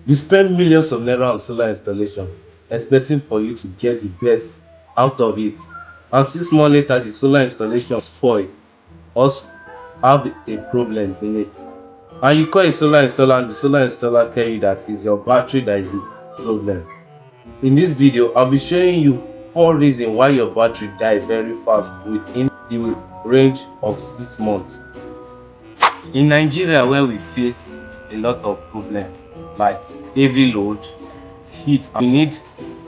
You spend millions of naira on solar installation, expecting for you to get the best out of it, and 6 months later the solar installation spoil or have a problem in it. And you call a solar installer and the solar installer tell you that it's your battery that is the problem. In this video, I'll be showing you 4 reasons why your battery dies very fast within the range of 6 months. In Nigeria, where we face a lot of problems like heavy load, heat, and we need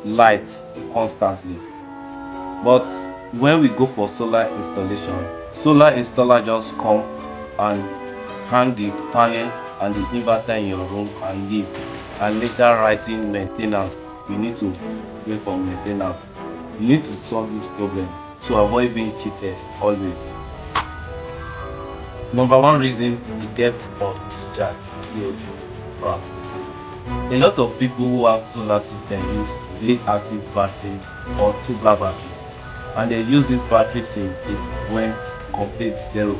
light constantly. But when we go for solar installation, solar installer just come and hang the panel and the inverter in your room and leave, and later writing maintenance. You need to wait for maintenance. You need to solve this problem to avoid being cheated always. Number one reason, the depth of discharge. Wow. A lot of people who have solar system use lead acid battery or tubular battery, and they use this battery till it went complete 0%.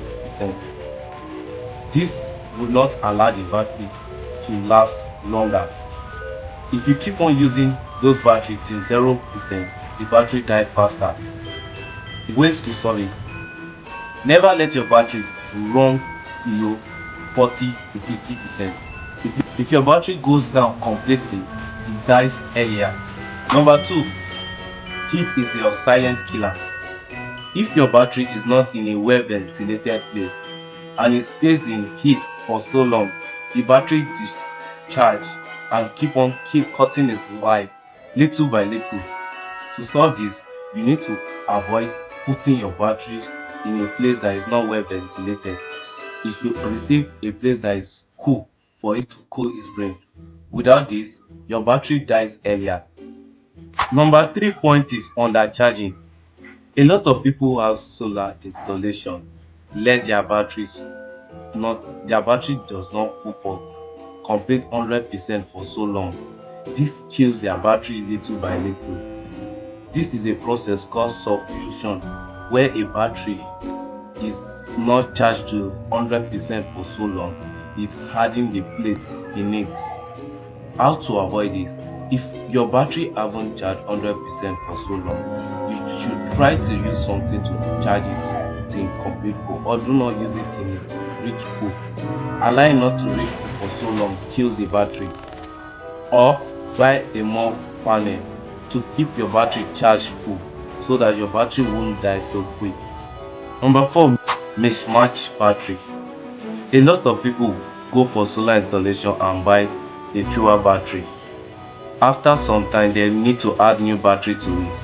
This will not allow the battery to last longer. If you keep on using those batteries till 0%, the battery dies faster. Ways to solve it: never let your battery run below 40 to 50%. If your battery goes down completely, it dies earlier. Number 2, heat is your silent killer. If your battery is not in a well ventilated place and it stays in heat for so long, the battery discharge and keep cutting its life little by little. To solve this, you need to avoid putting your battery in a place that is not well ventilated. It should receive a place that is cool for it to cool its brain. Without this, your battery dies earlier. Number 3 point is undercharging. A lot of people who have solar installation let their battery does not hook up complete 100% for so long. This kills their battery little by little. This is a process called substitution, where a battery is not charged to 100% for so long. It's hardening the plate in it. How to avoid this? If your battery haven't charged 100% for so long, you should try to use something to charge it till complete full, or do not use it till it reach full. Allowing not to reach full for so long kills the battery. Or buy a more panel to keep your battery charged full so that your battery won't die so quick. Number 4, mismatch battery. A lot of people go for solar installation and buy a fewer battery. After some time, they need to add new battery to it.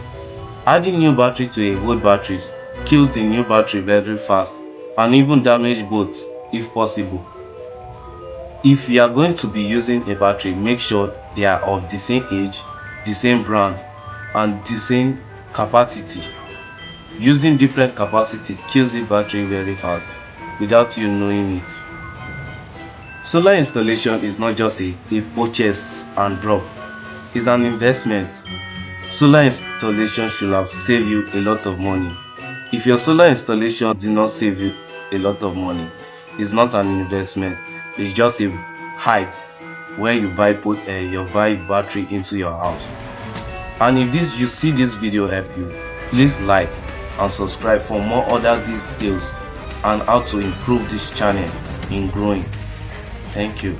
Adding new battery to a old battery kills the new battery very fast and even damage both if possible. If you are going to be using a battery, make sure they are of the same age, the same brand, and the same capacity. Using different capacity kills the battery very fast without you knowing it. Solar installation is not just a purchase and drop, it's an investment. Solar installation should have saved you a lot of money. If your solar installation did not save you a lot of money, it's not an investment, it's just a hype where you buy battery into your house. And if you see this video help you, please like and subscribe for more other details and how to improve this channel in growing. Thank you.